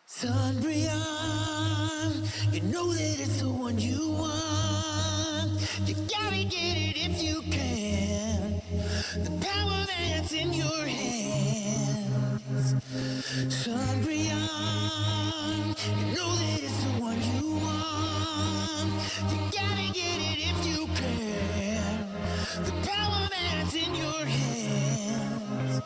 Sunbrion, you know that it's the one you want. You gotta get it if you can. The power that's in your hands. Sunbrion, you know that it's the one you want. You gotta get it if you can. The power that's in your hands.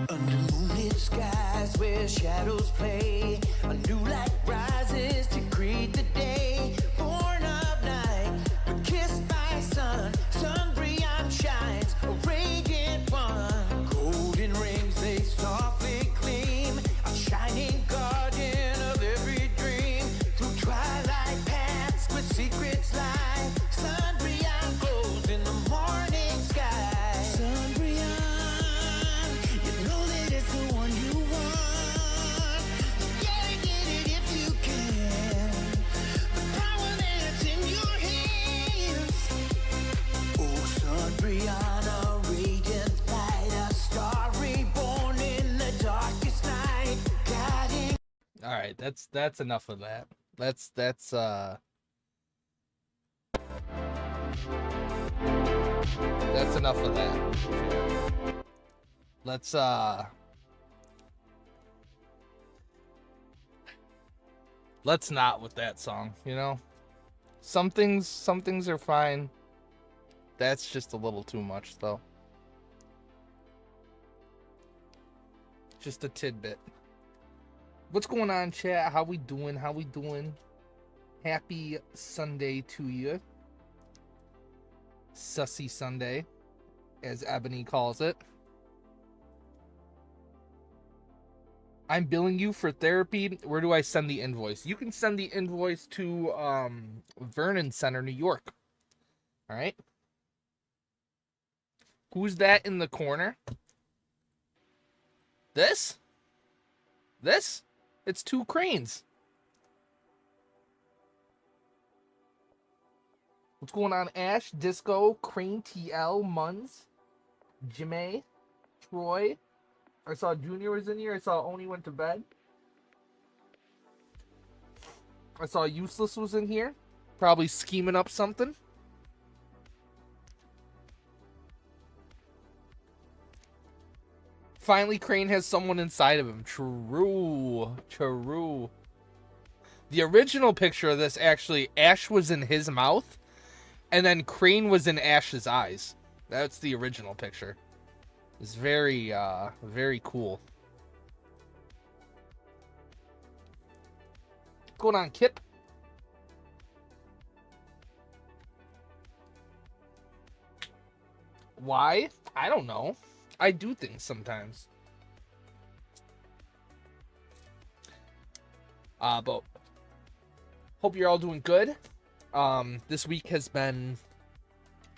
Under moonlit skies where shadows play, a new light rises to greet the day. Born of night, but kissed by sun. Sunbrion shines, a radiant one. Golden rings, they softly gleam, a shining guardian of every dream. Through twilight paths where secrets lie, Sunbrion glows in the morning sky. Sunbrion, you know that it's the one you want. You gotta get it if you can. The power that's in your hands. Oh, Sunbrion, a radiant light, a star reborn in the darkest night, guiding. All right, that's enough of that. That's enough of that. Let's not with that song, you know? Some things are fine. That's just a little too much though. Just a tidbit. What's going on, chat? How we doing? Happy Sunday to you. Sussy Sunday, as Ebony calls it. I'm billing you for therapy. Where do I send the invoice? You can send the invoice to Vernon Center, New York. All right. Who's that in the corner? This? It's two cranes. What's going on, Ash, Disco, Crane, TL, Muns, Jimmy, Troy? I saw Junior was in here. I saw Oni went to bed. I saw Useless was in here. Probably scheming up something. Finally, Crane has someone inside of him. True. The original picture of this, actually, Ash was in his mouth, and then Crane was in Ash's eyes. That's the original picture. It's very, very cool. What's going on, Kip? Why? I don't know. I do things sometimes. But hope you're all doing good. This week has been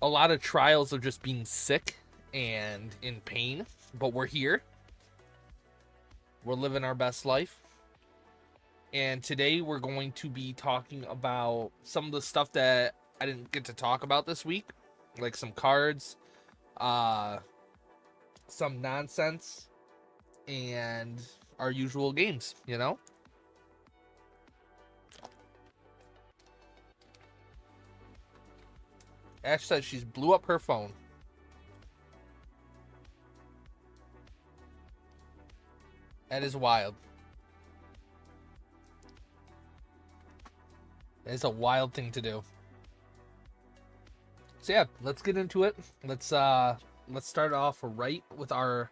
a lot of trials of just being sick and in pain, but we're here. We're living our best life. And today we're going to be talking about some of the stuff that I didn't get to talk about this week, like some cards, some nonsense, and our usual games, you know? Ash says she's blew up her phone. That is wild. It's a wild thing to do. So yeah, let's get into it. Let's start off right with our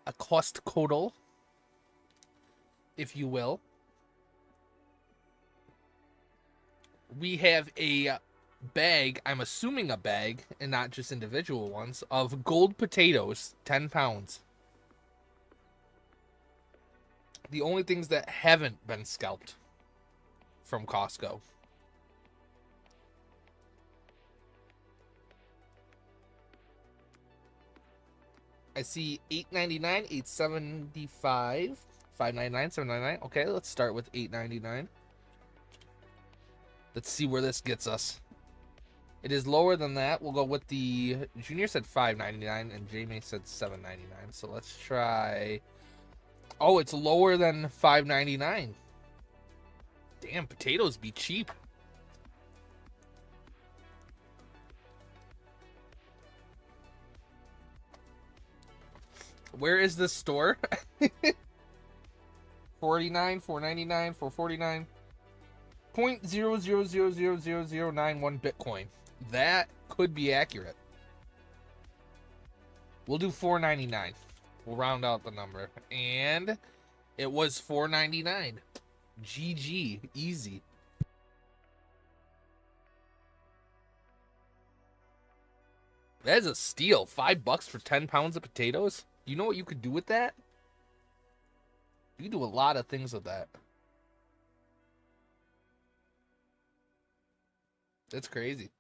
Acostcodal, if you will. We have a bag, I'm assuming a bag, and not just individual ones, of gold potatoes, 10 pounds. The only things that haven't been scalped from Costco. I see $8.99, $8.75, $5.99, $7.99. Okay, let's start with $8.99. Let's see where this gets us. It is lower than that. We'll go with the Junior said $5.99 and Jamie said $7.99. So let's try. Oh, it's lower than $5.99. Damn, potatoes be cheap. Where is this store? $4.99, $4.99, $4.49. 0.00000091 Bitcoin. That could be accurate. We'll do $4.99. We'll round out the number. And it was $4.99. GG. Easy. That is a steal. $5 for 10 pounds of potatoes? You know what you could do with that? You can do a lot of things with that. That's crazy.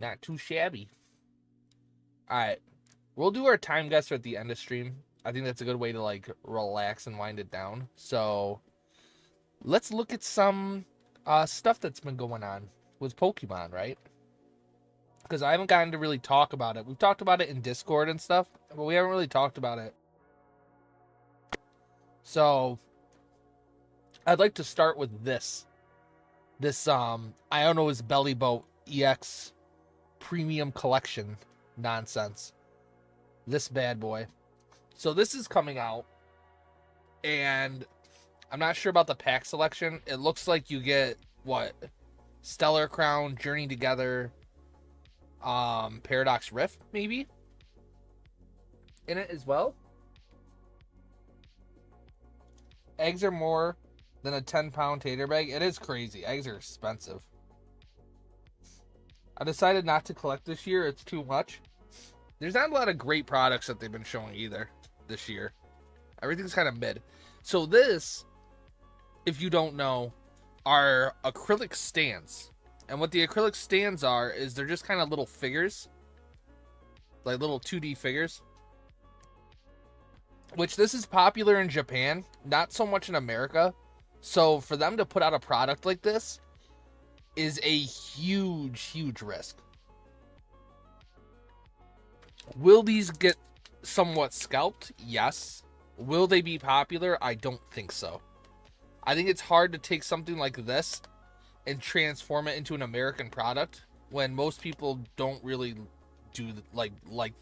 Not too shabby. Alright. We'll do our time guesser at the end of stream. I think that's a good way to like relax and wind it down. So let's look at some stuff that's been going on with Pokemon, right? Because I haven't gotten to really talk about it. We've talked about it in Discord and stuff, but we haven't really talked about it. So I'd like to start with this. This Iono's Belly Boat EX Premium Collection nonsense. This bad boy. So this is coming out, and I'm not sure about the pack selection. It looks like you get, what? Stellar Crown, Journey Together, Paradox Rift, maybe? In it as well? Eggs are more than a 10-pound tater bag. It is crazy. Eggs are expensive. I decided not to collect this year. It's too much. There's not a lot of great products that they've been showing either this year. Everything's kind of mid. So this, if you don't know, are acrylic stands. And what the acrylic stands are is they're just kind of little figures. Like little 2D figures. Which this is popular in Japan, not so much in America. So for them to put out a product like this is a huge, huge risk. Will these get somewhat scalped? Yes. Will they be popular? I don't think so. I think it's hard to take something like this and transform it into an American product when most people don't really do like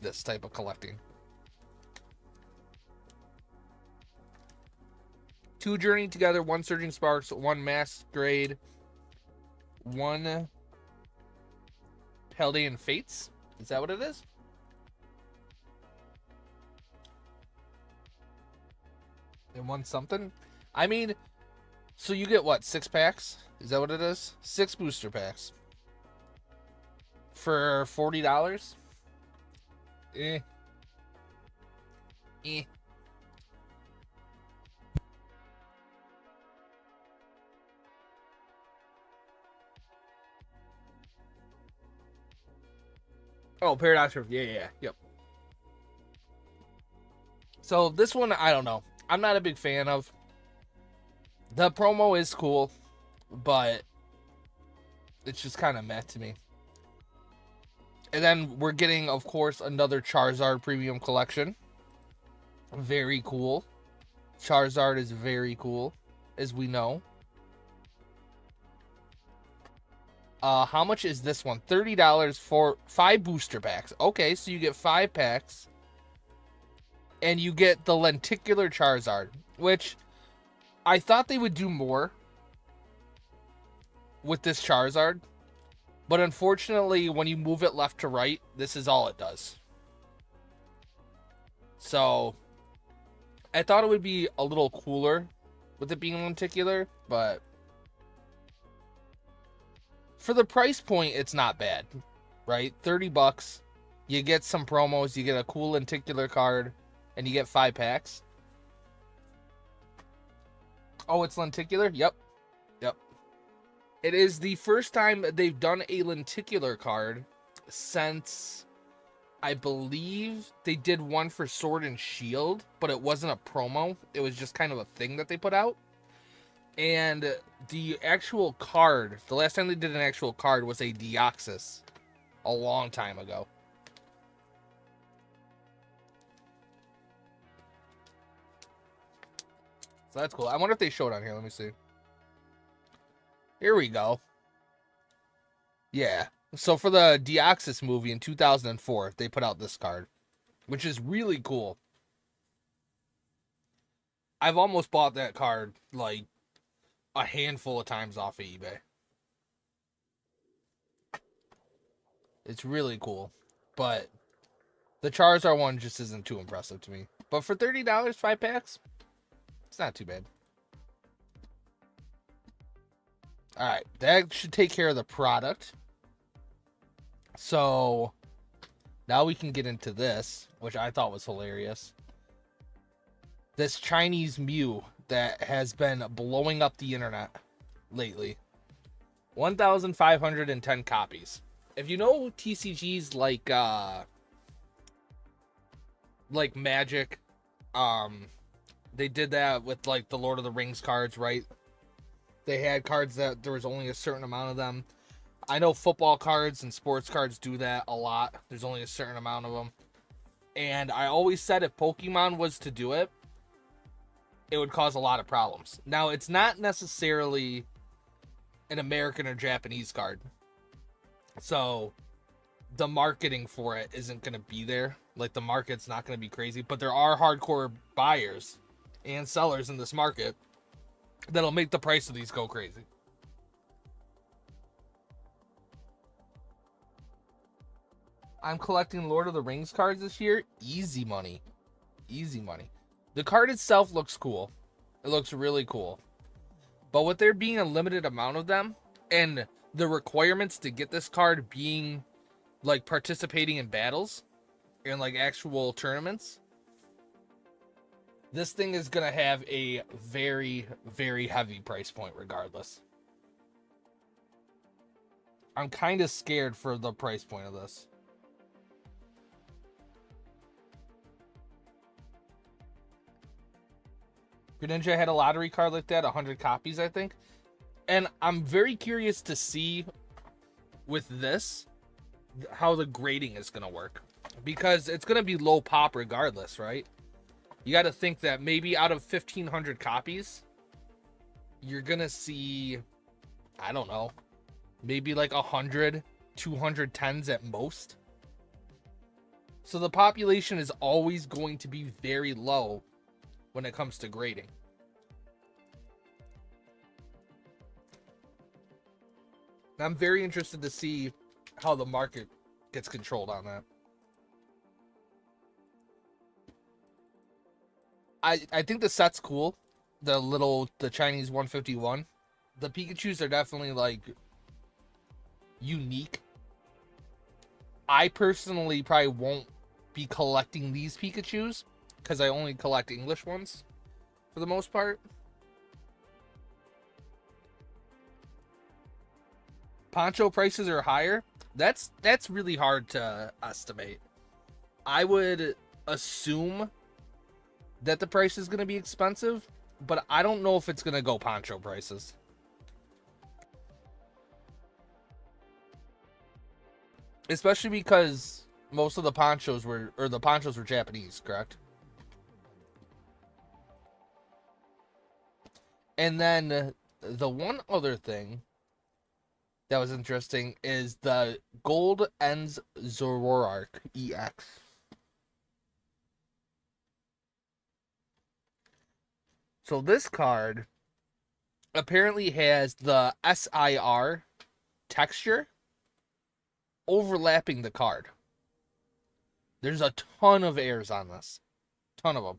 this type of collecting. 2 Journey Together, 1 Surging Sparks, 1 Masquerade, 1 Paldean Fates. Is that what it is? And won something? I mean, so you get what, 6 packs? Is that what it is? 6 booster packs. For $40? Eh. Eh. Oh, Paradox Rift. Yeah. Yep. So this one, I don't know. I'm not a big fan of. The promo is cool, but it's just kind of meh to me. And then we're getting, of course, another Charizard Premium Collection. Very cool. Charizard is very cool, as we know. How much is this one? $30 for 5 booster packs. Okay, so you get 5 packs. And you get the Lenticular Charizard, which I thought they would do more with this Charizard. But unfortunately, when you move it left to right, this is all it does. So, I thought it would be a little cooler with it being lenticular, but for the price point, it's not bad, right? $30. You get some promos, you get a cool lenticular card, and you get 5 packs. Oh, it's lenticular? Yep. It is the first time they've done a lenticular card since, I believe, they did one for Sword and Shield, but it wasn't a promo. It was just kind of a thing that they put out. And the actual card, the last time they did an actual card was a Deoxys a long time ago. So that's cool. I wonder if they showed on here. Let me see. Here we go. Yeah. So for the Deoxys movie in 2004, they put out this card, which is really cool. I've almost bought that card like a handful of times off of eBay. It's really cool. But the Charizard one just isn't too impressive to me. But for $30, 5 packs, it's not too bad. Alright, that should take care of the product. So, now we can get into this, which I thought was hilarious. This Chinese Mew that has been blowing up the internet lately. 1,510 copies. If you know TCGs like Magic, they did that with like the Lord of the Rings cards, right? They had cards that there was only a certain amount of them. I know football cards and sports cards do that a lot. There's only a certain amount of them. And I always said if Pokemon was to do it, it would cause a lot of problems. Now, it's not necessarily an American or Japanese card. So, the marketing for it isn't going to be there. Like, the market's not going to be crazy. But there are hardcore buyers and sellers in this market that'll make the price of these go crazy. I'm collecting Lord of the Rings cards this year. Easy money. Easy money. The card itself looks cool. It looks really cool. But with there being a limited amount of them, and the requirements to get this card being, like, participating in battles, and, like, actual tournaments, this thing is going to have a very, very heavy price point regardless. I'm kind of scared for the price point of this. Greninja had a lottery card like that, 100 copies, I think. And I'm very curious to see with this how the grading is going to work. Because it's going to be low pop regardless, right? You got to think that maybe out of 1,500 copies, you're going to see, I don't know, maybe like 100, 210s at most. So the population is always going to be very low when it comes to grading. I'm very interested to see how the market gets controlled on that. I think the set's cool. The Chinese 151. The Pikachus are definitely like unique. I personally probably won't be collecting these Pikachus because I only collect English ones for the most part. Poncho prices are higher. That's really hard to estimate. I would assume that the price is going to be expensive, but I don't know if it's going to go poncho prices. Especially because most of the ponchos were Japanese, correct? And then the one other thing that was interesting is the Gold Ends Zoroark EX. So this card apparently has the SIR texture overlapping the card. There's a ton of airs on this. Ton of them.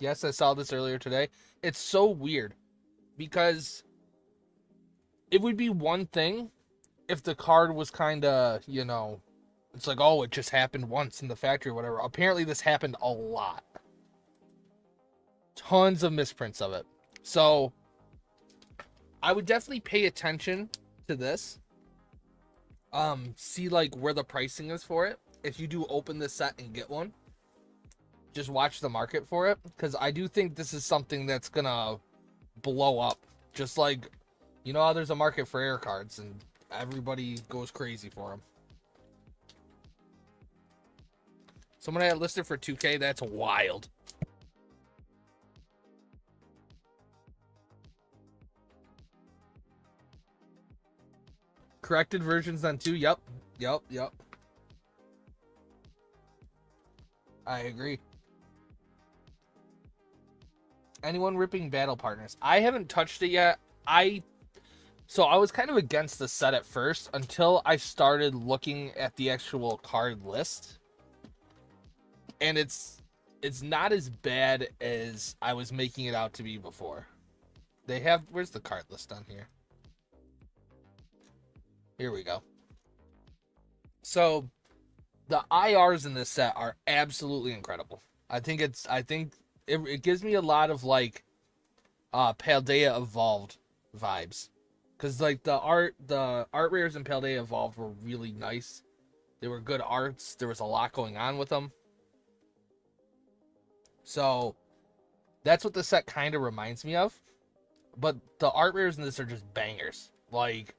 Yes, I saw this earlier today. It's so weird because it would be one thing if the card was kind of, it's like, oh, it just happened once in the factory or whatever. Apparently this happened a lot. Tons of misprints of it. So I would definitely pay attention to this. See like where the pricing is for it. If you do open this set and get one, just watch the market for it, because I do think this is something that's gonna blow up. Just like, how there's a market for air cards and everybody goes crazy for them. Someone had it listed for 2K. That's wild. Corrected versions on 2. Yep. I agree. Anyone ripping battle partners? I haven't touched it yet. So I was kind of against the set at first until I started looking at the actual card list. And it's not as bad as I was making it out to be before. Where's the card list on here? Here we go. So the IRs in this set are absolutely incredible. I think it gives me a lot of like Paldea Evolved vibes, because like the art rares in Paldea Evolved were really nice. They were good arts. There was a lot going on with them. So that's what the set kind of reminds me of. But the art rares in this are just bangers. Like,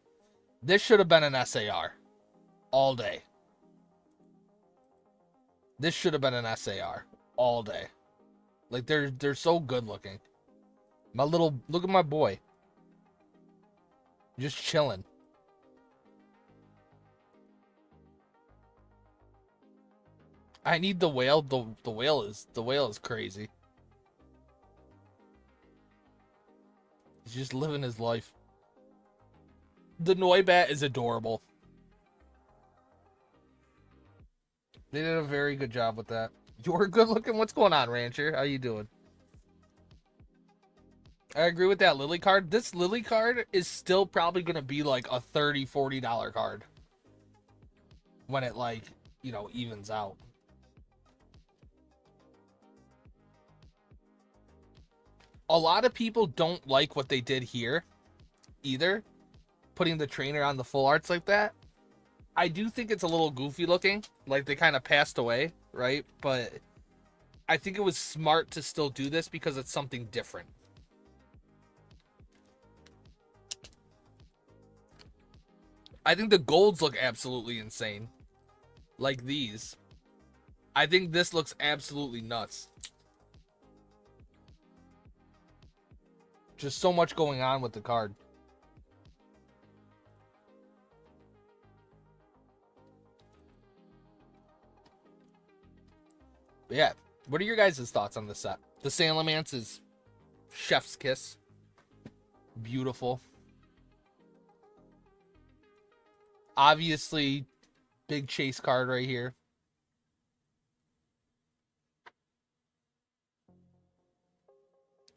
this should have been an SAR all day. This should have been an SAR all day. Like, they're so good looking. Look at my boy. Just chilling. I need the whale. The whale is crazy. He's just living his life. The Noibat is adorable. They did a very good job with that. You're good looking. What's going on, Rancher? How you doing? I agree with that Lily card. This Lily card is still probably going to be like a $30, $40 card when it like, evens out. A lot of people don't like what they did here either, putting the trainer on the full arts like that. I do think it's a little goofy looking, like they kind of passed away, right? But I think it was smart to still do this because it's something different. I think the golds look absolutely insane. Like these. I think this looks absolutely nuts. Just so much going on with the card. But yeah, what are your guys' thoughts on this set? The Salamence is chef's kiss. Beautiful. Obviously, Big chase card right here.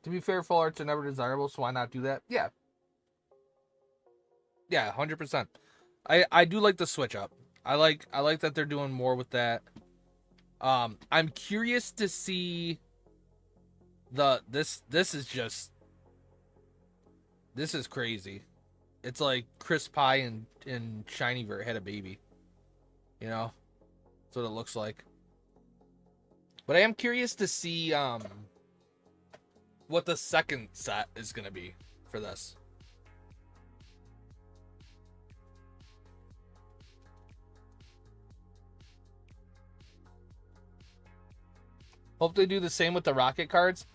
To be fair, full arts are never desirable, so why not do that? Yeah. Yeah, 100%. I do like the switch up. I like that they're doing more with that. I'm curious to see this is crazy. It's like Chris Pie and Shiny Vert had a baby. You know? That's what it looks like. But I am curious to see what the second set is gonna be for this. Hope they do the same with the Rocket cards.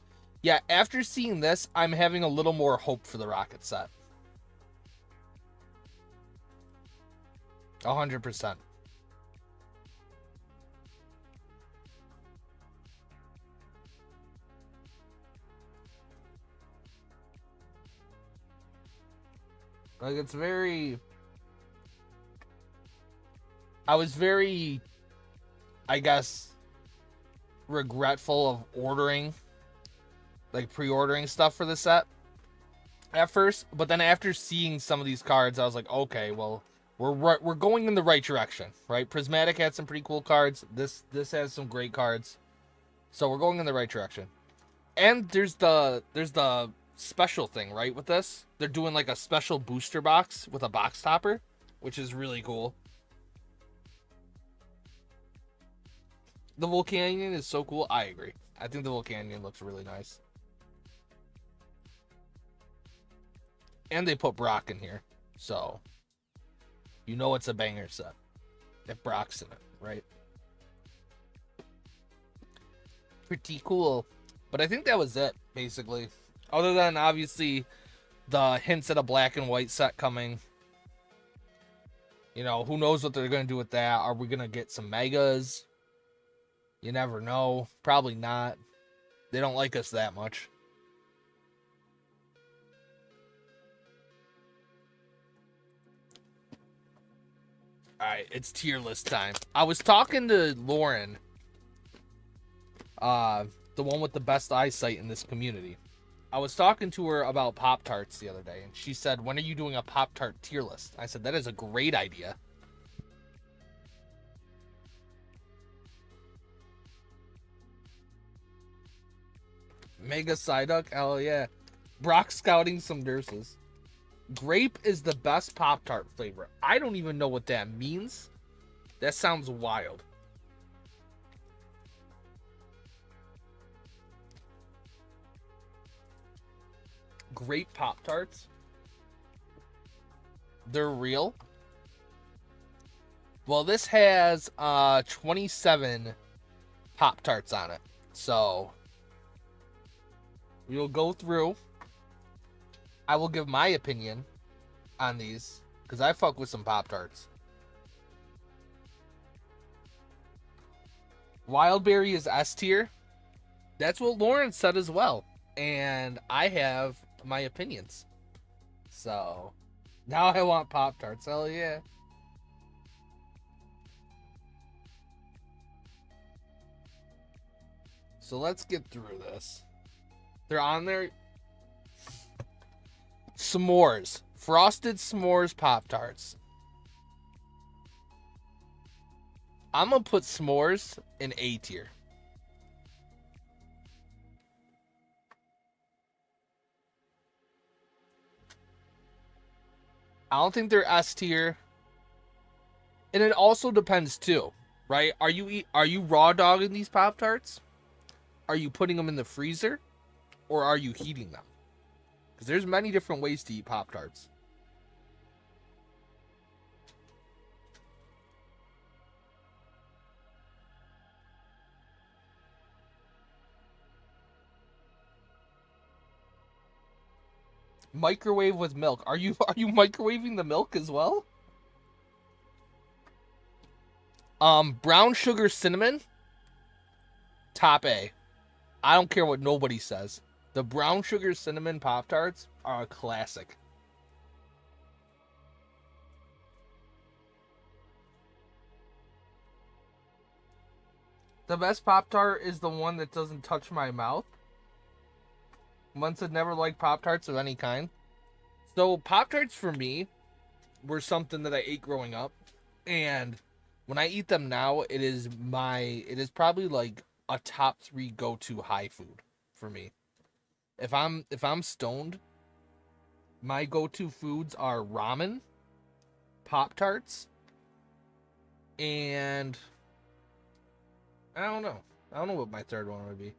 Yeah, after seeing this, I'm having a little more hope for the Rocket set. 100%. Like, it's very... I was very, I guess, regretful of ordering, like pre-ordering stuff for the set at first, but then after seeing some of these cards, I was like, okay, well, we're going in the right direction, right? Prismatic had some pretty cool cards. This has some great cards, so we're going in the right direction. And there's the special thing, right? With this, they're doing like a special booster box with a box topper, which is really cool. The Volcanion is so cool. I agree. I think the Volcanion looks really nice. And they put Brock in here, so you know it's a banger set if Brock's in it, right? Pretty cool. But I think that was it, basically. Other than, obviously, the hints at a black and white set coming. You know, who knows what they're going to do with that. Are we going to get some megas? You never know. Probably not. They don't like us that much. Alright, it's tier list time. I was talking to Lauren, the one with the best eyesight in this community. I was talking to her about Pop-Tarts the other day, and she said, when are you doing a Pop-Tart tier list? I said, that is a great idea. Mega Psyduck? Hell yeah. Brock scouting some nurses. Grape is the best Pop-Tart flavor. I don't even know what that means. That sounds wild. Grape Pop-Tarts? They're real? Well, this has 27 Pop-Tarts on it. So we'll go through. I will give my opinion on these because I fuck with some Pop-Tarts. Wildberry is S tier. That's what Lauren said as well. And I have my opinions. So now I want Pop-Tarts. Hell yeah. So let's get through this. They're on there. S'mores. Frosted S'mores Pop-Tarts. I'm going to put S'mores in A tier. I don't think they're S tier. And it also depends too, right? Are you raw dogging these Pop-Tarts? Are you putting them in the freezer? Or are you heating them? Because there's many different ways to eat Pop-Tarts. Microwave with milk. Are you microwaving the milk as well? Brown sugar cinnamon. Top A. I don't care what nobody says. The brown sugar cinnamon Pop-Tarts are a classic. The best Pop-Tart is the one that doesn't touch my mouth. Once had never liked Pop-Tarts of any kind. So Pop-Tarts for me were something that I ate growing up. And when I eat them now, it is probably like a top 3 go-to high food for me. If I'm stoned, my go-to foods are ramen, Pop-Tarts, and I don't know. I don't know what my third one would be.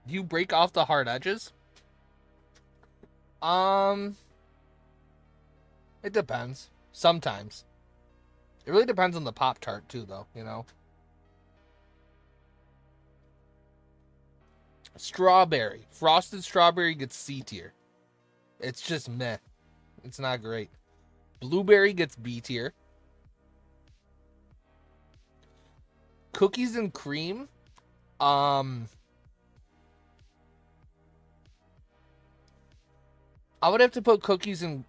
Do you break off the hard edges? It depends. Sometimes. It really depends on the Pop-Tart too, though, you know. Strawberry. Frosted strawberry gets C tier. It's just meh. It's not great. Blueberry gets B tier. Cookies and cream. I would have to put cookies in...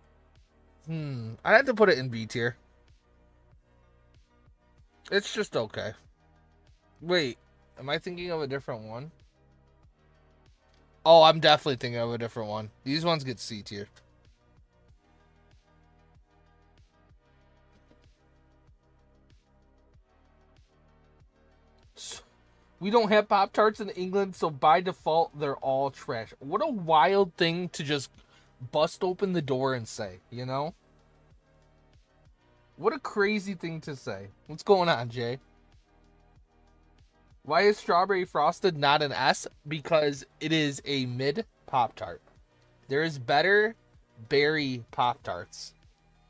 I'd have to put it in B tier. It's just okay. Wait, am I thinking of a different one? Oh, I'm definitely thinking of a different one. These ones get C tier. We don't have Pop-Tarts in England, so by default, they're all trash. What a wild thing to just bust open the door and say, you know? What a crazy thing to say. What's going on, Jay? Why is strawberry frosted not an S? Because it is a mid Pop-Tart. There is better berry Pop-Tarts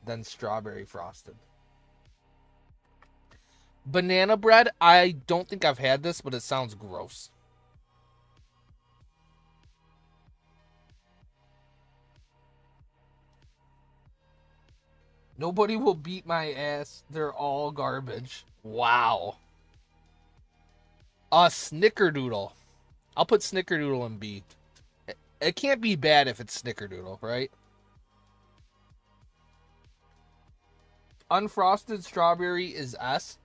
than strawberry frosted. Banana bread, I don't think I've had this, but it sounds gross. Nobody will beat my ass. They're all garbage. Wow. Snickerdoodle. I'll put Snickerdoodle in B. It can't be bad if it's Snickerdoodle, right? Unfrosted strawberry is S.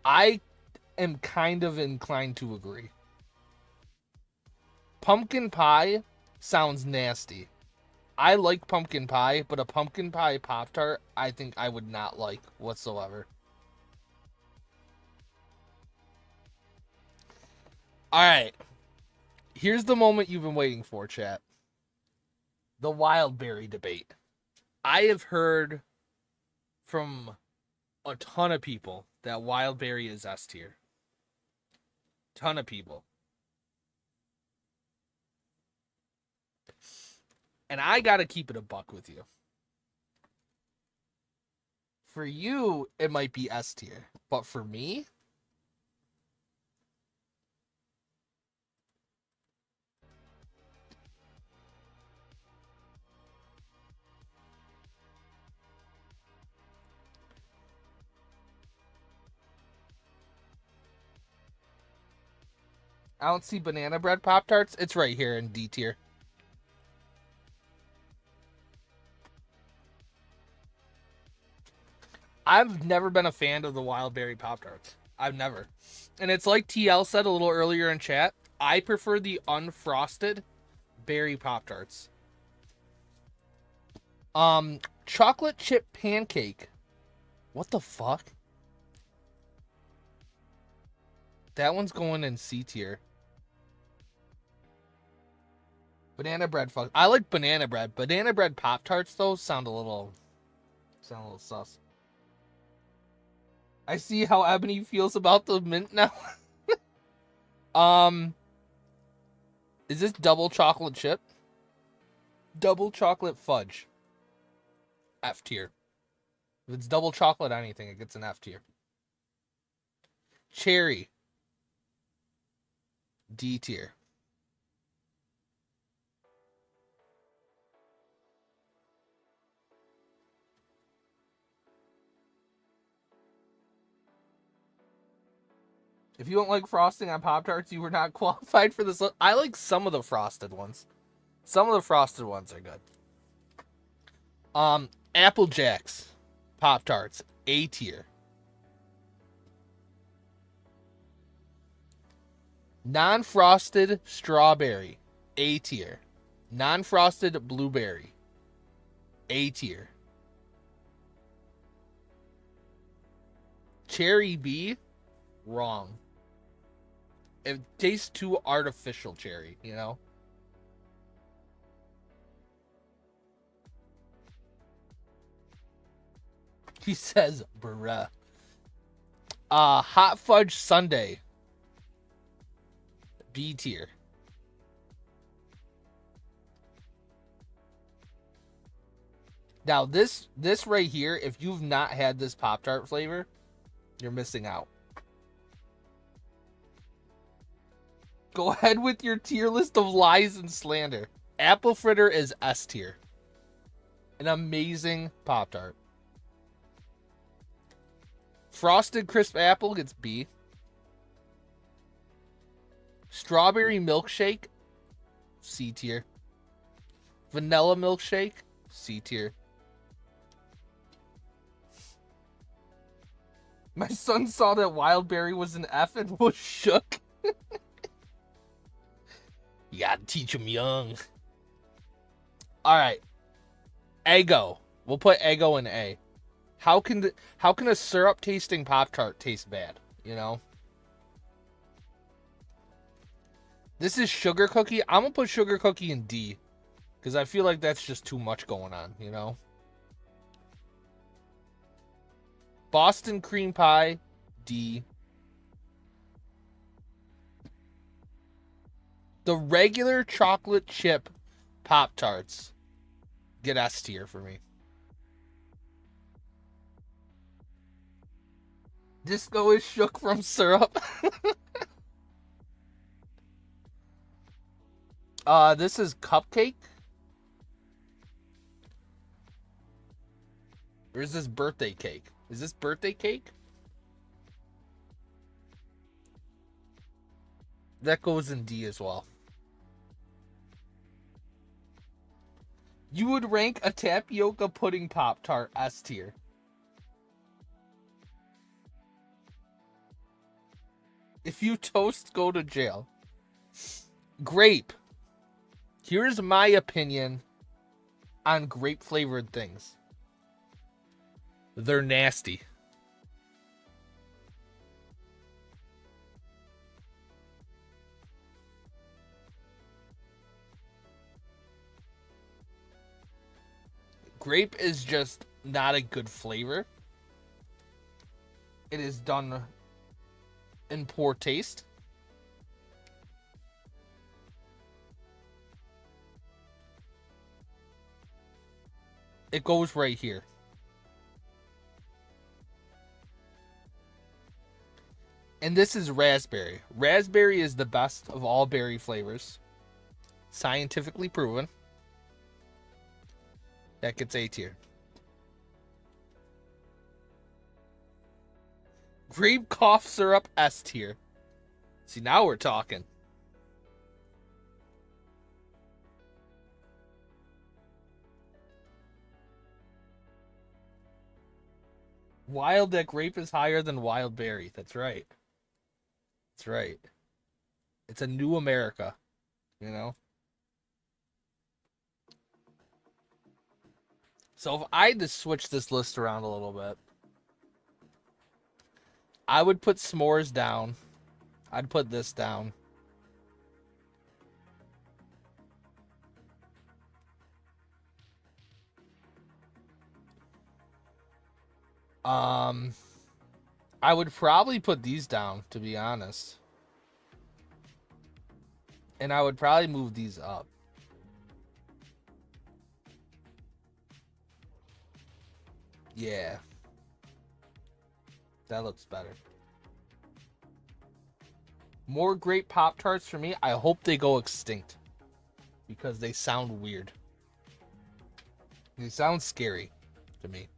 I am kind of inclined to agree. Pumpkin pie sounds nasty. I like pumpkin pie, but a pumpkin pie Pop-Tart, I think I would not like whatsoever. Alright. Here's the moment you've been waiting for, chat. The wild berry debate. I have heard from a ton of people that wild berry is S tier. Ton of people. And I gotta keep it a buck with you. For you, it might be S tier. But for me, I don't see banana bread Pop-Tarts. It's right here in D tier. I've never been a fan of the wild berry Pop-Tarts. I've never. And it's like TL said a little earlier in chat. I prefer the unfrosted berry Pop-Tarts. Chocolate chip pancake. What the fuck? That one's going in C tier. Banana bread fuck. I like banana bread. Banana bread Pop-Tarts though sound a little sus. I see how Ebony feels about the mint now. Is this double chocolate chip? Double chocolate fudge. F tier. If it's double chocolate anything, it gets an F tier. Cherry. D tier. If you don't like frosting on Pop-Tarts, you were not qualified for this. I like some of the frosted ones. Some of the frosted ones are good. Apple Jacks Pop Tarts, A tier. Non-frosted strawberry, A tier. Non-frosted blueberry, A tier. Cherry B, wrong. It tastes too artificial cherry, you know? He says, bruh. Hot fudge sundae, B tier. Now this right here, if you've not had this Pop-Tart flavor, you're missing out. Go ahead with your tier list of lies and slander. Apple fritter is S tier. An amazing Pop-Tart. Frosted crisp apple gets B. Strawberry milkshake, C tier. Vanilla milkshake, C tier. My son saw that wild berry was an F and was shook. You gotta teach him young. Alright. Eggo. We'll put Eggo in A. How can a syrup tasting Pop-Tart taste bad? You know? This is sugar cookie. I'm gonna put sugar cookie in D. Because I feel like that's just too much going on, you know? Boston cream pie, D. The regular chocolate chip Pop-Tarts get S tier for me. Disco is shook from syrup. This is cupcake. Or is this birthday cake? Is this birthday cake? That goes in D as well. You would rank a tapioca pudding Pop-Tart S tier. If you toast, go to jail. Grape. Here's my opinion on grape flavored things. They're nasty. Grape is just not a good flavor. It is done in poor taste. It goes right here. And this is raspberry. Raspberry is the best of all berry flavors. Scientifically proven. That gets A tier. Grape cough syrup S tier. See, now we're talking. Wild that grape is higher than wild berry. That's right. That's right. It's a new America, you know? So if I had to switch this list around a little bit, I would put s'mores down. I'd put this down. I would probably put these down, to be honest. And I would probably move these up. Yeah. That looks better. More great Pop-Tarts for me. I hope they go extinct. Because they sound weird. They sound scary to me.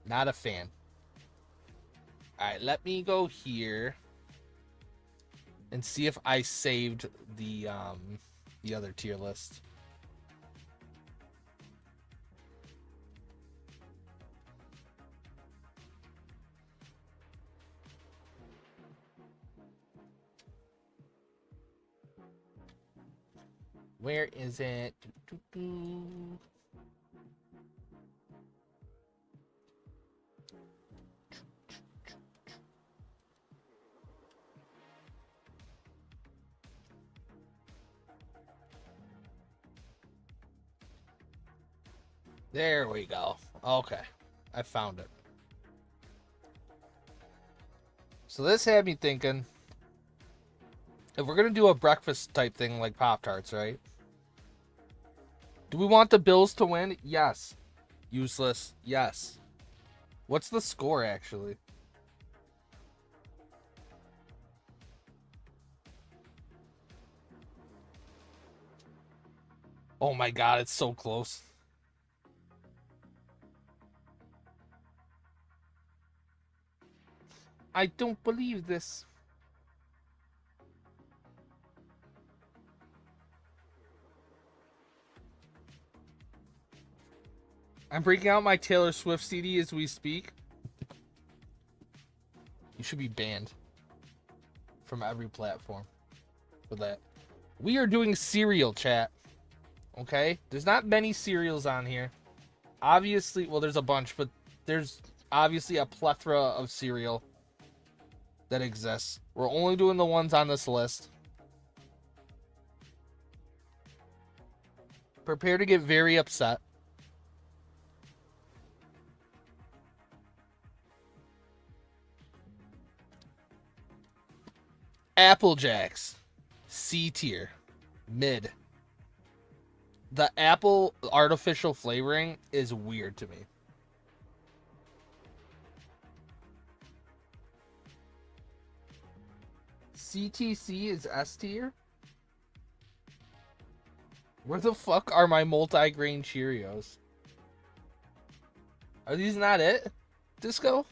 Not a fan. Alright, let me go here and see if I saved the other tier list. Where is it? There we go. Okay. I found it. So this had me thinking, if we're going to do a breakfast type thing like Pop-Tarts, right? Do we want the Bills to win? Yes. Useless? Yes. What's the score, actually? Oh my god, it's so close. I don't believe this. I'm breaking out my Taylor Swift CD as we speak. You should be banned from every platform for that. We are doing cereal, chat. Okay? There's not many cereals on here. Obviously, well, there's a bunch, but there's obviously a plethora of cereal that exists. We're only doing the ones on this list. Prepare to get very upset. Apple Jacks, C tier, mid. The apple artificial flavoring is weird to me. CTC is S tier? Where the fuck are my multi-grain Cheerios? Are these not it? Disco?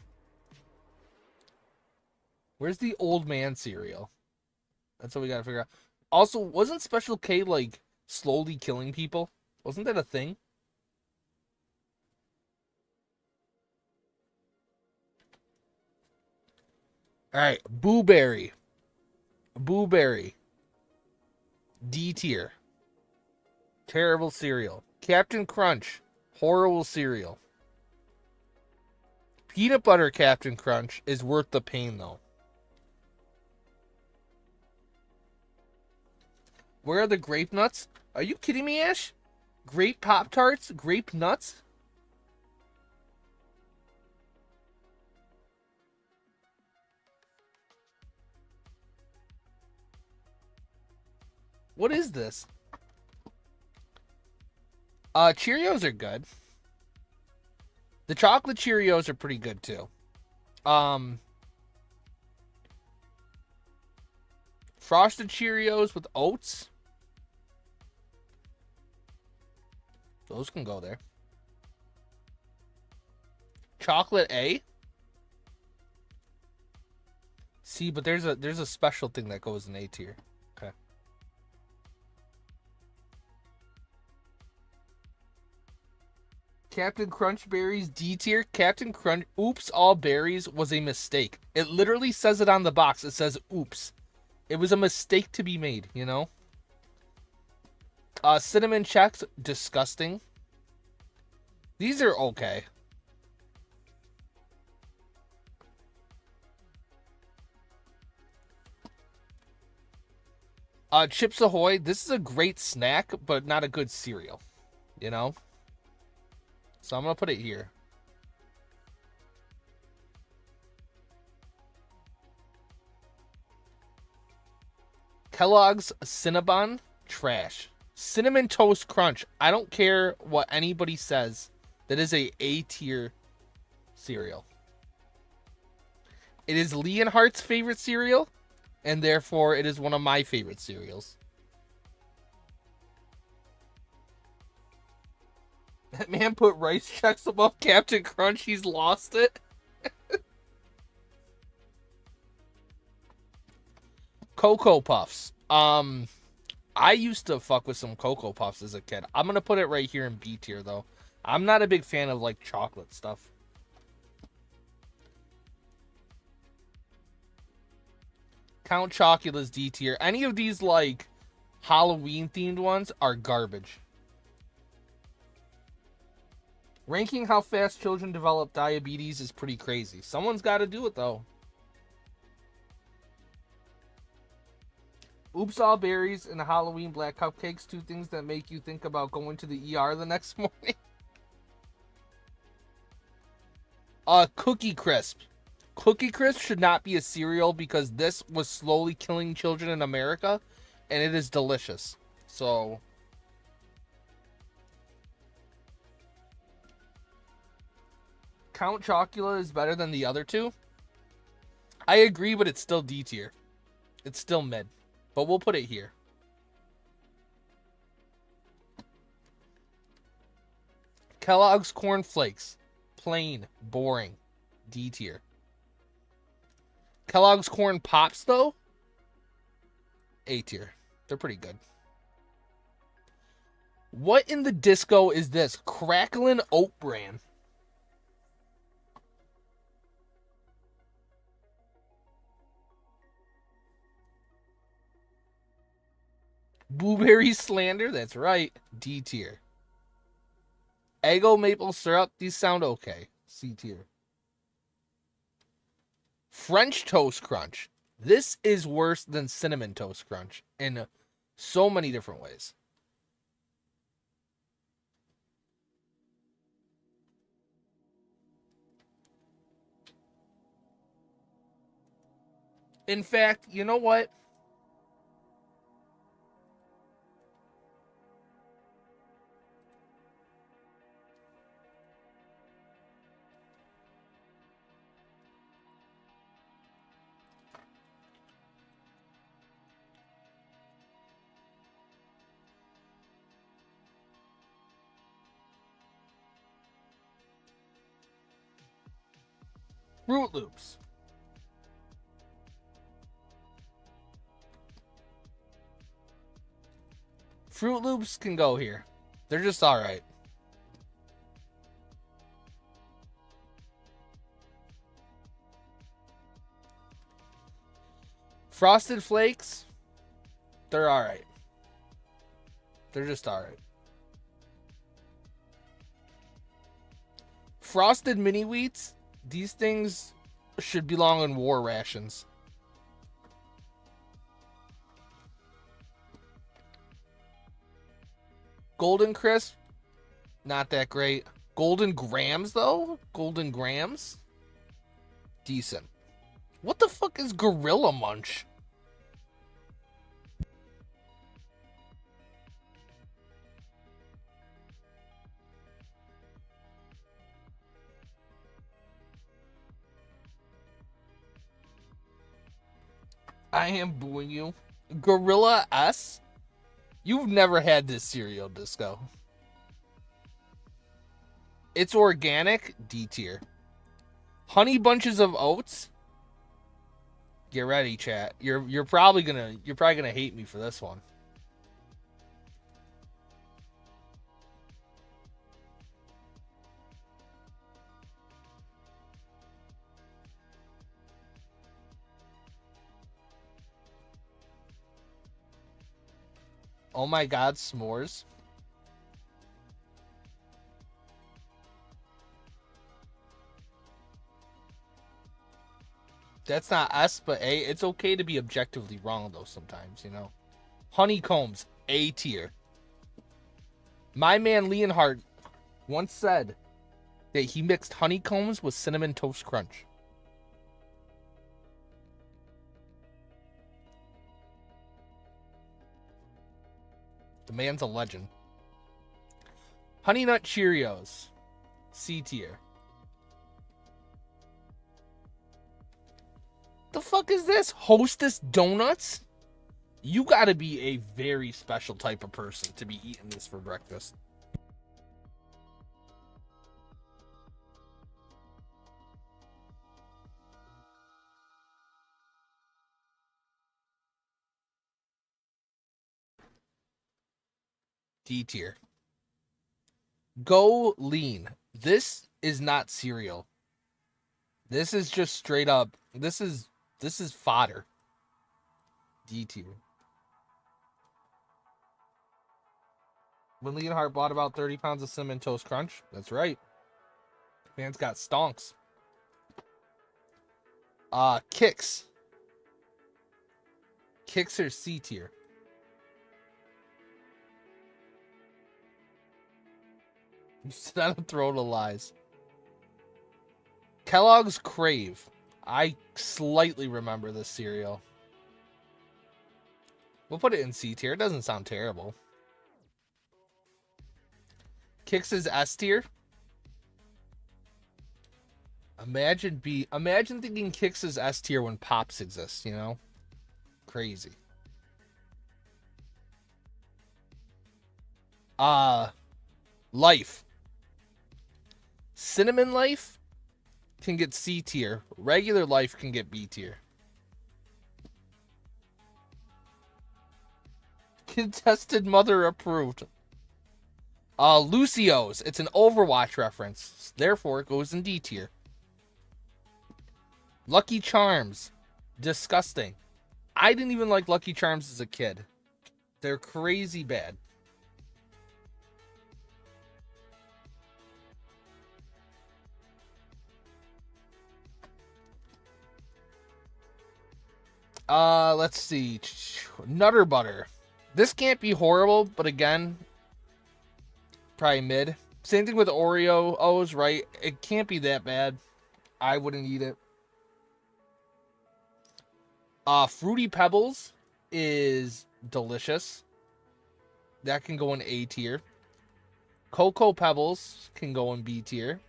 Where's the old man cereal? That's what we gotta figure out. Also, wasn't Special K like slowly killing people? Wasn't that a thing? Alright, Boo Berry. Boo Berry. D tier. Terrible cereal. Captain Crunch. Horrible cereal. Peanut butter Captain Crunch is worth the pain though. Where are the grape nuts? Are you kidding me, Ash? Grape Pop-Tarts? Grape nuts? What is this? Cheerios are good. The chocolate Cheerios are pretty good too. Frosted Cheerios with oats. Those can go there. Chocolate A. See, but there's a special thing that goes in A tier. Okay. Captain Crunch Berries D tier. Captain Crunch Oops All Berries was a mistake. It literally says it on the box. It says oops. It was a mistake to be made, you know? Cinnamon Checks, disgusting. These are okay. Chips Ahoy, this is a great snack, but not a good cereal, you know? So I'm going to put it here. Kellogg's Cinnabon, trash. Cinnamon Toast Crunch, I don't care what anybody says. That is a A-tier cereal. It is Leonhardt's favorite cereal, and therefore it is one of my favorite cereals. That man put Rice Chex above Captain Crunch. He's lost it. Cocoa Puffs. I used to fuck with some Cocoa Puffs as a kid. I'm gonna put it right here in B tier though. I'm not a big fan of like chocolate stuff. Count Chocula's D tier. Any of these like Halloween themed ones are garbage. Ranking how fast children develop diabetes is pretty crazy. Someone's got to do it though. Oops All Berries and Halloween Black Cupcakes, two things that make you think about going to the ER the next morning. Cookie Crisp. Cookie Crisp should not be a cereal because this was slowly killing children in America, and it is delicious. So, Count Chocula is better than the other two. I agree, but it's still D tier. It's still mid, but we'll put it here. Kellogg's Corn Flakes. Plain, boring, D tier. Kellogg's Corn Pops, though, A tier. They're pretty good. What in the disco is this? Cracklin' Oat Bran. Blueberry Slander, that's right, D tier. Eggo Maple Syrup, these sound okay, C tier. French Toast Crunch. This is worse than Cinnamon Toast Crunch in so many different ways. In fact, you know what? Fruit Loops. Fruit Loops can go here. They're just alright. Frosted Flakes, they're alright. They're just alright. Frosted Mini Wheats, these things should belong in war rations. Golden Crisp, not that great. Golden Grams, though? Golden Grams? Decent. What the fuck is Gorilla Munch? I am booing you. Gorilla S? You've never had this cereal, Disco. It's organic, D tier. Honey Bunches of Oats? Get ready, chat. You're probably gonna hate me for this one. Oh my god, s'mores. That's not S, but A. It's okay to be objectively wrong, though, sometimes, you know. Honeycombs, A tier. My man Leonhardt once said that he mixed honeycombs with Cinnamon Toast Crunch. The man's a legend. Honey Nut Cheerios, C tier. The fuck is this? Hostess Donuts? You gotta be a very special type of person to be eating this for breakfast. D tier. Go lean. This is not cereal. This is just straight up. This is fodder. D tier. When Leonhardt bought about 30 pounds of Cinnamon Toast Crunch, that's right. Man's got stonks. Kicks. Kicks are C tier. You sit on a throne of lies. Kellogg's Crave. I slightly remember this cereal. We'll put it in C tier. It doesn't sound terrible. Kix is S tier. Imagine thinking Kix is S tier when Pops exists, you know? Crazy. Life. Cinnamon Life can get C tier. Regular Life can get B tier. Contested Mother approved. Lucio's. It's an Overwatch reference. Therefore, it goes in D tier. Lucky Charms. Disgusting. I didn't even like Lucky Charms as a kid. They're crazy bad. Let's see. Nutter Butter. This can't be horrible, but again, probably mid. Same thing with Oreos, right? It can't be that bad. I wouldn't eat it. Fruity Pebbles is delicious. That can go in A tier. Cocoa Pebbles can go in B tier.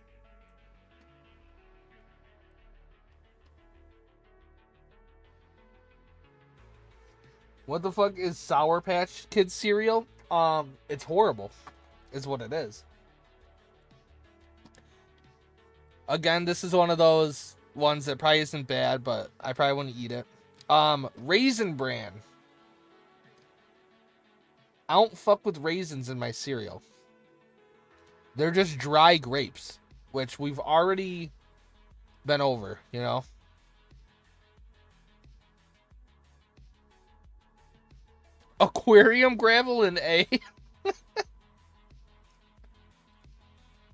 What the fuck is Sour Patch Kids cereal? It's horrible, is what it is. Again, this is one of those ones that probably isn't bad, but I probably wouldn't eat it. Raisin Bran. I don't fuck with raisins in my cereal. They're just dry grapes, which we've already been over, you know? Aquarium Gravel in A.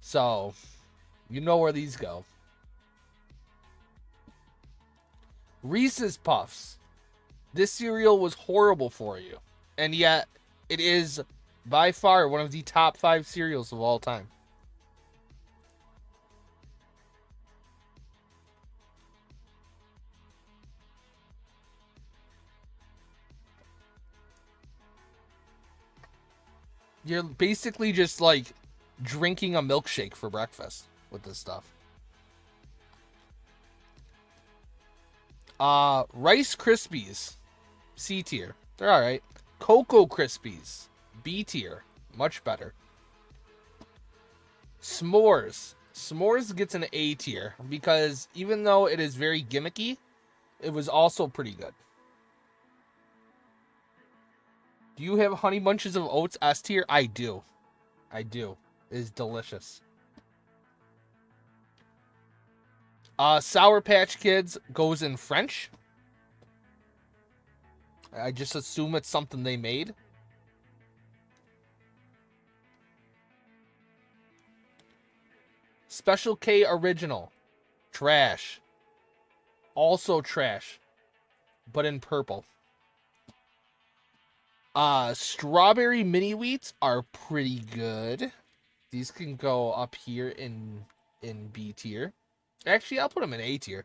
So, you know where these go. Reese's Puffs. This cereal was horrible for you. And yet, it is by far one of the top 5 cereals of all time. You're basically just like drinking a milkshake for breakfast with this stuff. Rice Krispies, C tier. They're alright. Cocoa Krispies, B tier. Much better. S'mores. S'mores gets an A tier because even though it is very gimmicky, it was also pretty good. Do you have Honey Bunches of Oats S tier? I do. I do. It is delicious. Sour Patch Kids goes in French. I just assume it's something they made. Special K Original. Trash. Also trash. But in purple. Strawberry Mini Wheats are pretty good. These can go up here in B tier. Actually, I'll put them in A tier.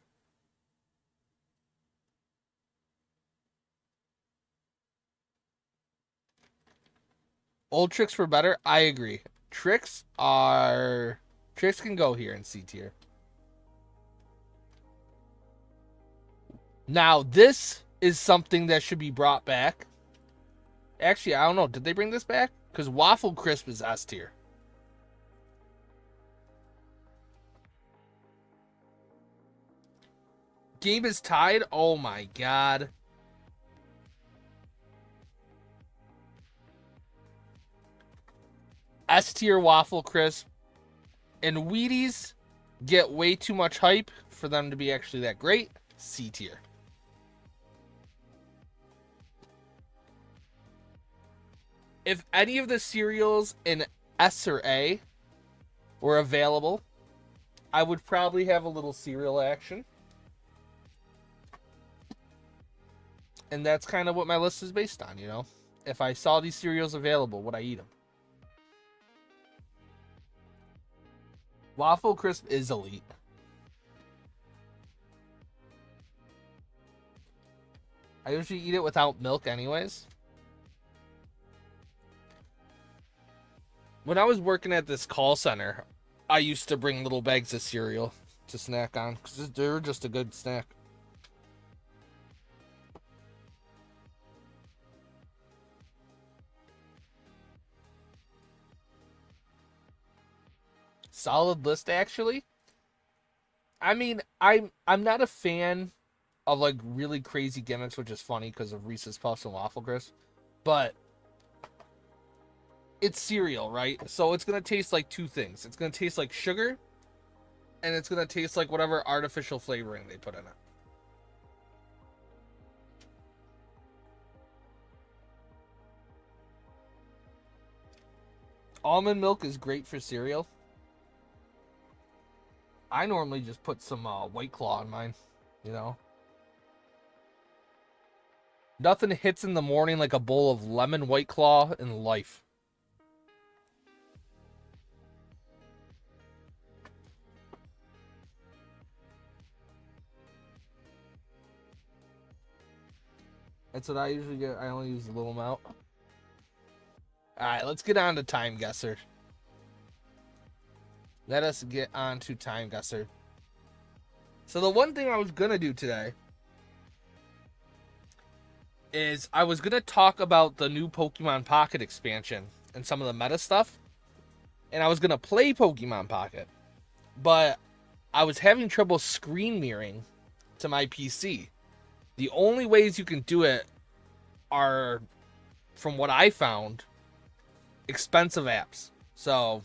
Old Tricks were better. I agree. Tricks can go here in C tier. Now, this is something that should be brought back. Actually, I don't know. Did they bring this back? Because Waffle Crisp is S tier. Game is tied. Oh my god. S tier waffle crisp, and Wheaties get way too much hype for them to be actually that great. C tier. If any of the cereals in S or A were available, I would probably have a little cereal action. And that's kind of what my list is based on, you know? If I saw these cereals available, would I eat them? Waffle Crisp is elite. I usually eat it without milk anyways. When I was working at this call center, I used to bring little bags of cereal to snack on because they were just a good snack. Solid list, actually. I mean, I'm not a fan of like really crazy gimmicks, which is funny because of Reese's Puffs and Waffle Crisp, but it's cereal, right? So it's gonna taste like two things. It's gonna taste like sugar, and it's gonna taste like whatever artificial flavoring they put in it. Almond milk is great for cereal. I normally just put some White Claw in mine, you know. Nothing hits in the morning like a bowl of lemon White Claw in life. That's what I usually get. I only use a little amount. Alright, let's get on to Time Guesser. Let us get on to Time Guesser. So the one thing I was going to do today is I was going to talk about the new Pokemon Pocket expansion and some of the meta stuff. And I was going to play Pokemon Pocket. But I was having trouble screen mirroring to my PC. The only ways you can do it are, from what I found, expensive apps. So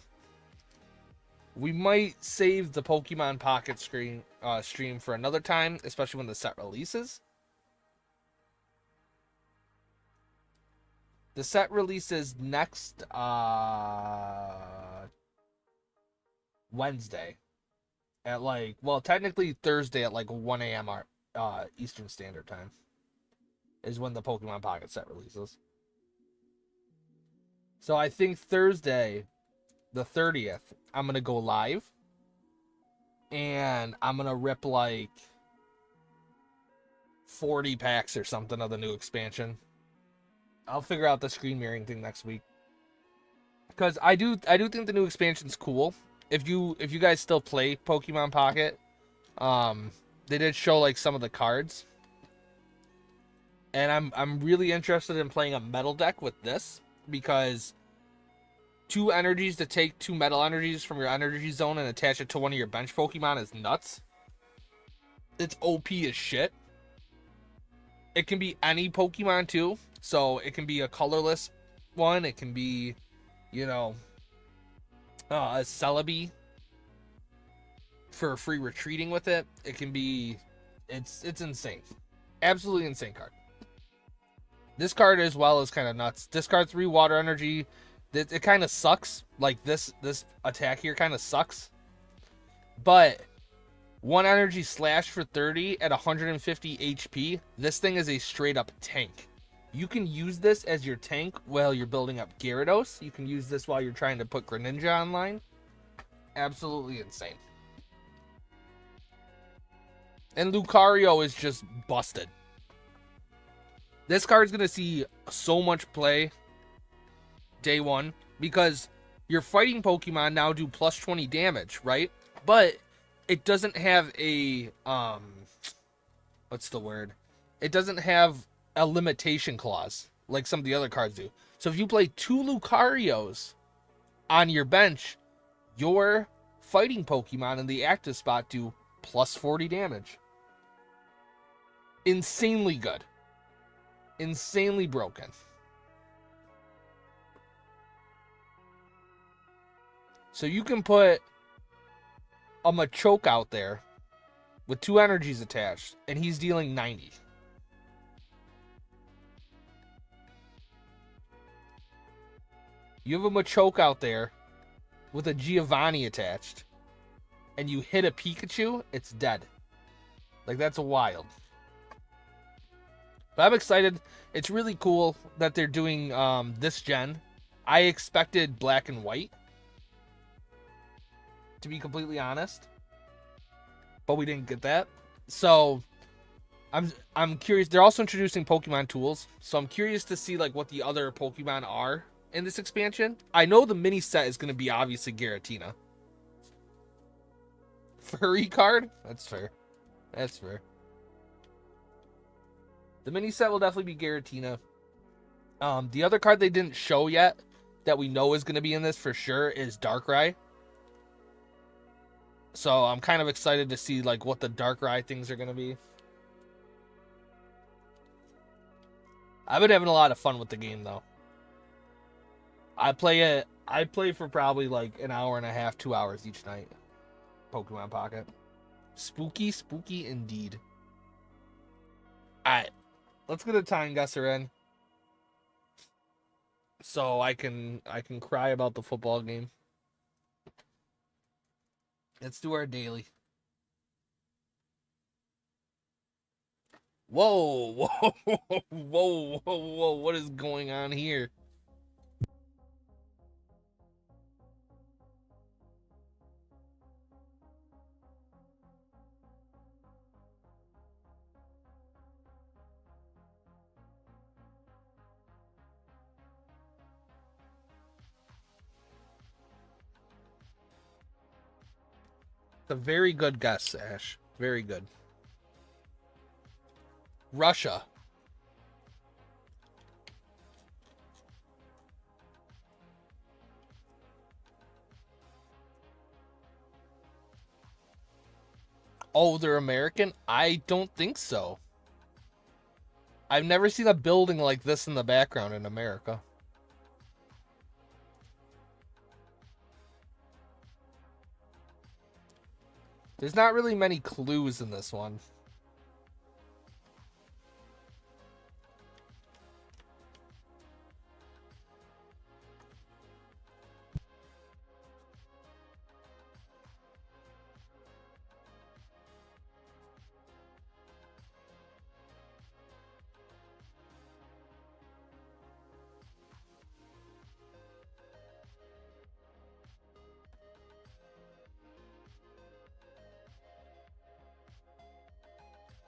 we might save the Pokemon Pocket stream for another time, especially when the set releases. The set releases next Wednesday at technically Thursday at 1 a.m. Eastern Standard Time is when the Pokemon Pocket set releases. So I think Thursday, the 30th, I'm going to go live. And I'm going to rip 40 packs or something of the new expansion. I'll figure out the screen mirroring thing next week. Because I do think the new expansion's cool. If you guys still play Pokemon Pocket, they did show some of the cards. And I'm really interested in playing a metal deck with this, because 2 energies to take 2 metal energies from your energy zone and attach it to one of your bench Pokemon is nuts. It's OP as shit. It can be any Pokemon too. So it can be a colorless one. It can be, a Celebi for free retreating with it. It can be, it's insane. Absolutely insane card. This card as well is kind of nuts. Discard 3 water energy. It kind of sucks. This attack here kind of sucks. But 1 energy slash for 30 at 150 HP. This thing is a straight up tank. You can use this as your tank while you're building up Gyarados. You can use this while you're trying to put Greninja online. Absolutely insane. And Lucario is just busted. This card's going to see so much play day one, because your fighting Pokemon now do plus 20 damage, right? But it doesn't have a, what's the word? It doesn't have a limitation clause like some of the other cards do. So if you play 2 Lucarios on your bench, your fighting Pokemon in the active spot do plus 40 damage. Insanely good. Insanely broken. So you can put a Machoke out there with 2 energies attached, and he's dealing 90. You have a Machoke out there with a Giovanni attached, and you hit a Pikachu, it's dead. Like, that's wild. But I'm excited. It's really cool that they're doing this gen. I expected black and white, to be honest, but we didn't get that. So I'm curious. They're also introducing Pokemon tools, so I'm curious to see like what the other Pokemon are in this expansion. I know the mini set is going to be obviously Giratina. Furry card? That's fair. That's fair. The mini set will definitely be Giratina. The other card they didn't show yet that we know is going to be in this for sure is Darkrai. So I'm kind of excited to see like what the Darkrai things are going to be. I've been having a lot of fun with the game though. I play for probably like an hour and a half, 2 hours each night. Pokemon Pocket. Spooky indeed. Alright. Let's get a time guesser in. So I can cry about the football game. Let's do our daily. Whoa. What is going on here? It's a very good guess, Ash. Very good. Russia. Oh, they're American? I don't think so. I've never seen a building like this in the background in America. There's not really many clues in this one.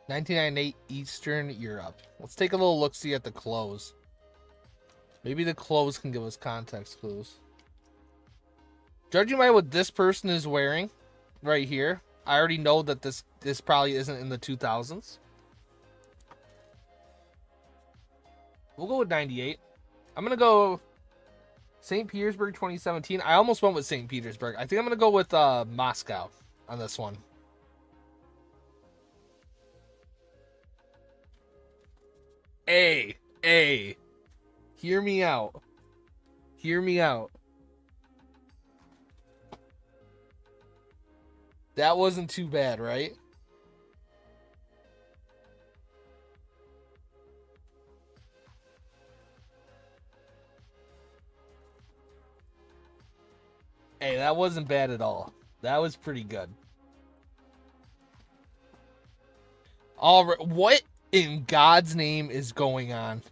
(1998) Eastern Europe. Let's take a little look-see at the clothes. Maybe the clothes can give us context clues. Judging by what this person is wearing right here, I already know that this probably isn't in the 2000s. We'll go with 98. I'm going to go St. Petersburg 2017. I almost went with St. Petersburg. I think I'm going to go with Moscow on this one. Hey, hear me out. Hear me out. That wasn't too bad, right? Hey, that wasn't bad at all. That was pretty good. All right, what in God's name is going on?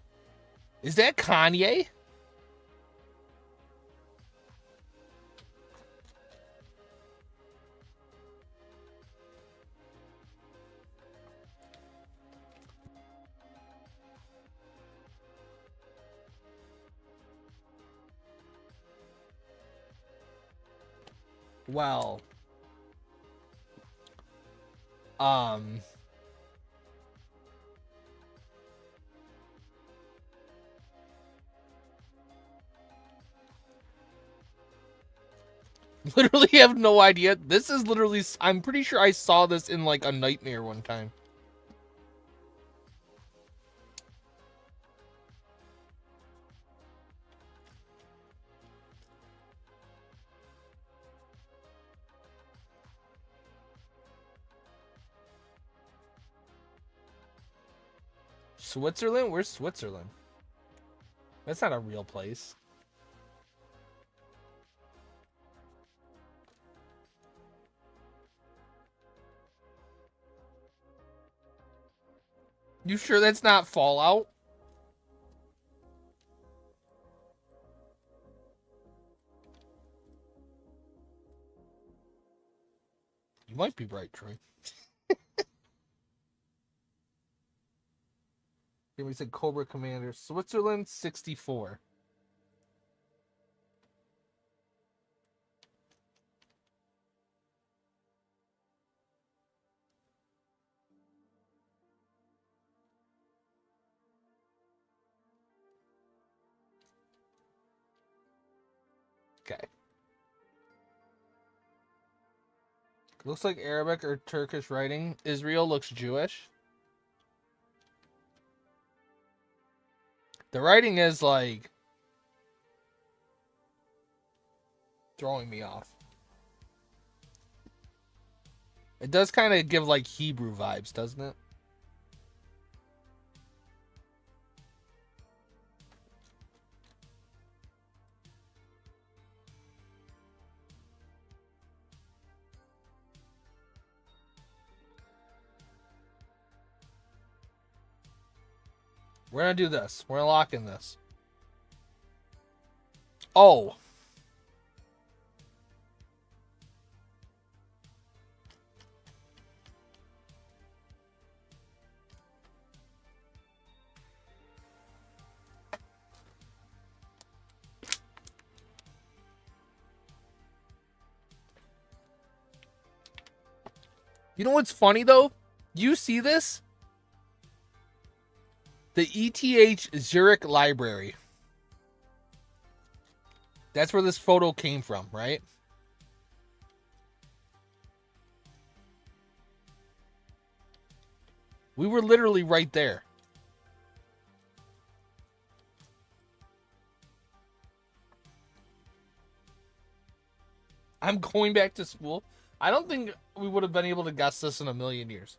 Is that Kanye? Well, literally have no idea. This is literally, I'm pretty sure I saw this in like a nightmare one time. Switzerland? Where's Switzerland? That's not a real place. You sure that's not Fallout? You might be right, Troy. Here we said Cobra Commander. Switzerland, 64. Okay. Looks like Arabic or Turkish writing. Israel looks Jewish. The writing is like throwing me off. It does kind of give like Hebrew vibes, doesn't it? We're gonna do this. We're gonna lock in this. Oh. You know what's funny though? You see this? The ETH Zurich Library. That's where this photo came from, right? We were literally right there. I'm going back to school. I don't think we would have been able to guess this in a million years.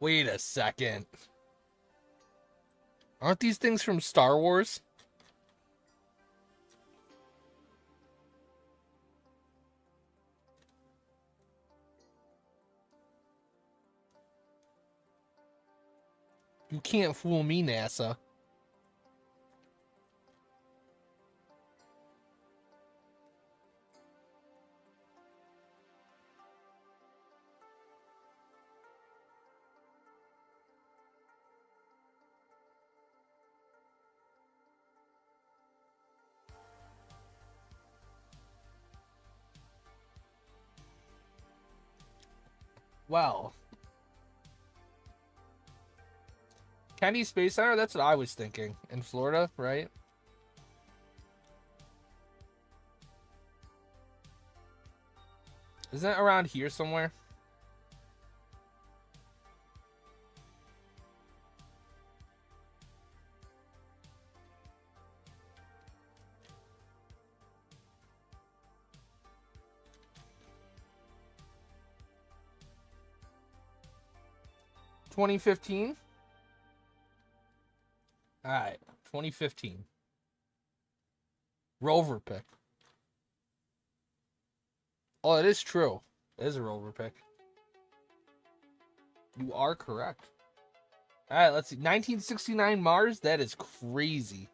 Wait a second. Aren't these things from Star Wars? You can't fool me, NASA. Well. Kennedy Space Center? That's what I was thinking. In Florida, right? Isn't it around here somewhere? $2015? Alright, 2015. Rover pick. Oh, it is true. It is a rover pick. You are correct. Alright, let's see. 1969 Mars? That is crazy.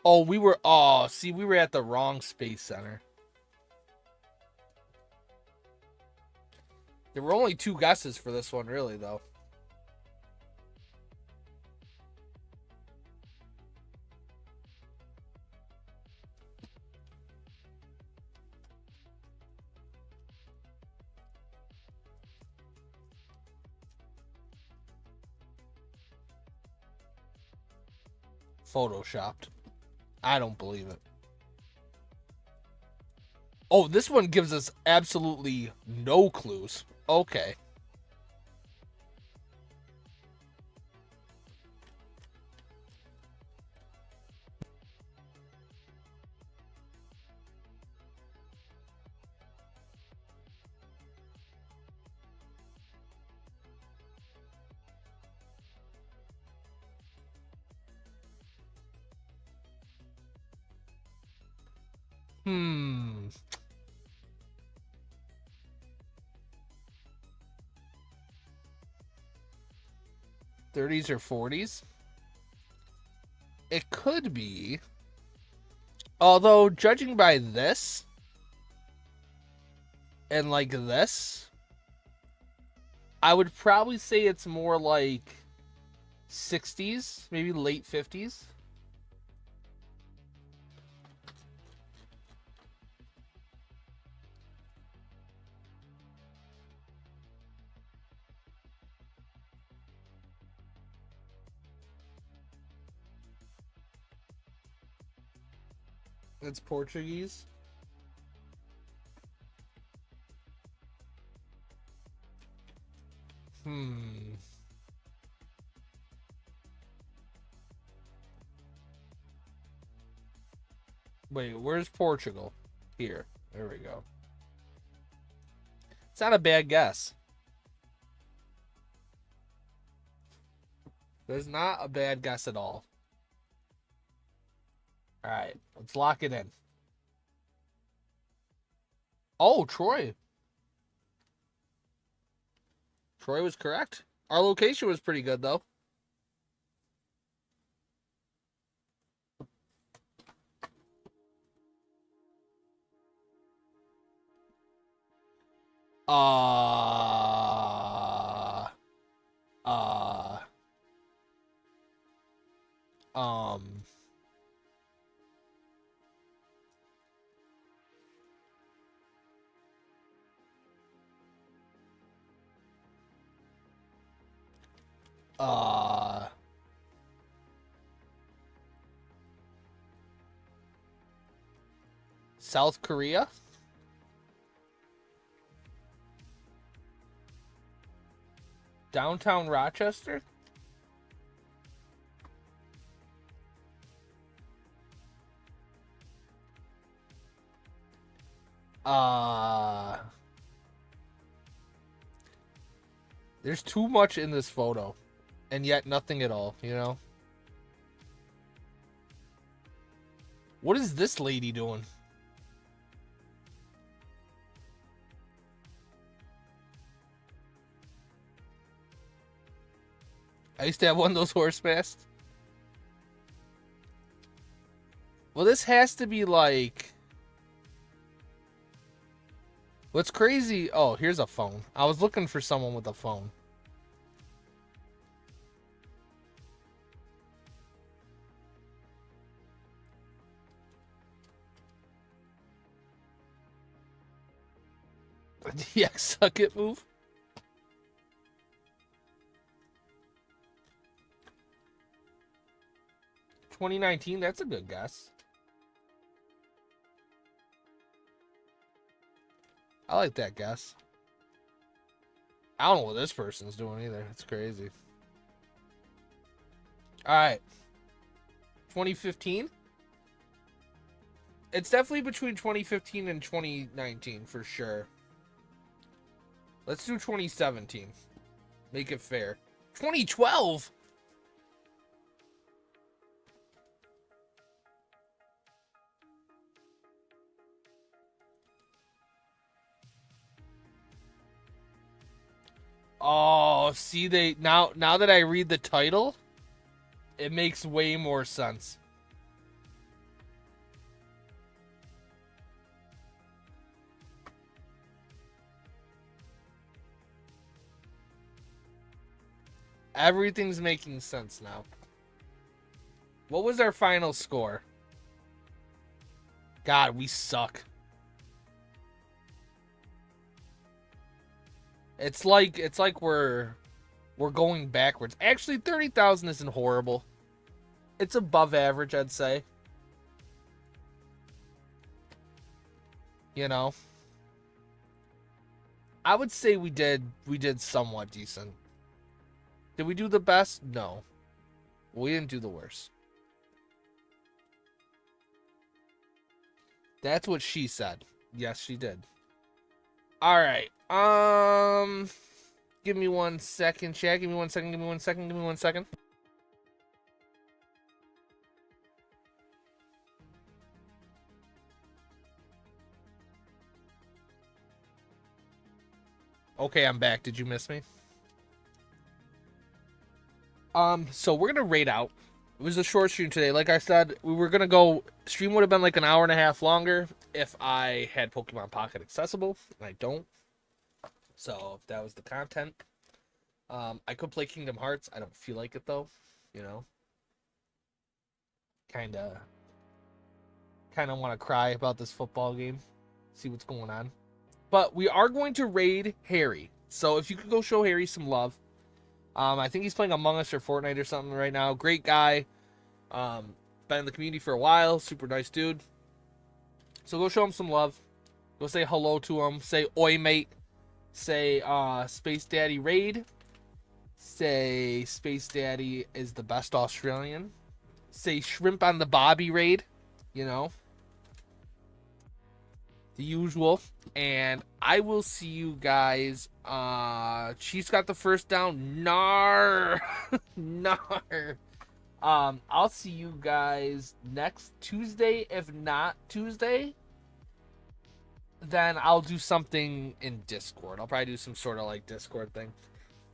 Oh, we were at the wrong space center. There were only 2 guesses for this one, really, though. Photoshopped. I don't believe it. Oh, this one gives us absolutely no clues. Okay. Hmm. 30s or 40s? It could be. Although, judging by this and like this, I would probably say it's more like 60s, maybe late 50s. It's Portuguese. Hmm. Wait, where's Portugal? Here. There we go. It's not a bad guess. There's not a bad guess at all. All right, let's lock it in. Oh, Troy. Troy was correct. Our location was pretty good, though. Uh, uh, um, uh, South Korea? Downtown Rochester? There's too much in this photo, and yet nothing at all, you know? What is this lady doing? I used to have one of those horse masks. Well, this has to be like... What's crazy... Oh, here's a phone. I was looking for someone with a phone. A DX suck it move? $2019, that's a good guess. I like that guess. I don't know what this person's doing either. It's crazy. Alright. 2015? It's definitely between 2015 and 2019 for sure. Let's do 2017. Make it fair. 2012? Oh, see, they now that I read the title, it makes way more sense. Everything's making sense now. What was our final score? God, we suck. It's like we're going backwards. Actually, 30,000 isn't horrible. It's above average, I'd say. You know, I would say we did somewhat decent. Did we do the best? No. We didn't do the worst. That's what she said. Yes, she did. All right. Give me 1 second, chat. Give me 1 second. Give me 1 second. Give me 1 second. Okay, I'm back. Did you miss me? So we're gonna raid out. It was a short stream today. Like I said, we were gonna go. Stream would have been like an hour and a half longer if I had Pokemon Pocket accessible, and I don't. So if that was the content, I could play Kingdom Hearts. I don't feel like it though. You know, kind of want to cry about this football game. See what's going on. But we are going to raid Harry. So if you could go show Harry some love. I think he's playing Among Us or Fortnite or something right now. Great guy. Been in the community for a while. Super nice dude. So go show him some love. Go say hello to him. Say oi mate. Say Space Daddy raid. Say Space Daddy is the best Australian. Say shrimp on the Bobby raid. You know. The usual. And I will see you guys. Chiefs got the first down. Nar. Nar. I'll see you guys next Tuesday. If not Tuesday, then I'll do something in Discord. I'll probably do some sort of like Discord thing.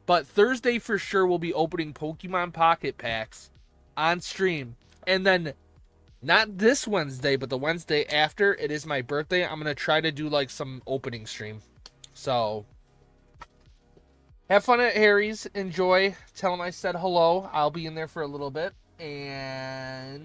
But Thursday for sure we'll be opening Pokemon Pocket Packs on stream. And then not this Wednesday, but the Wednesday after, it is my birthday. I'm going to try to do like some opening stream. So have fun at Harry's. Enjoy. Tell him I said hello. I'll be in there for a little bit. And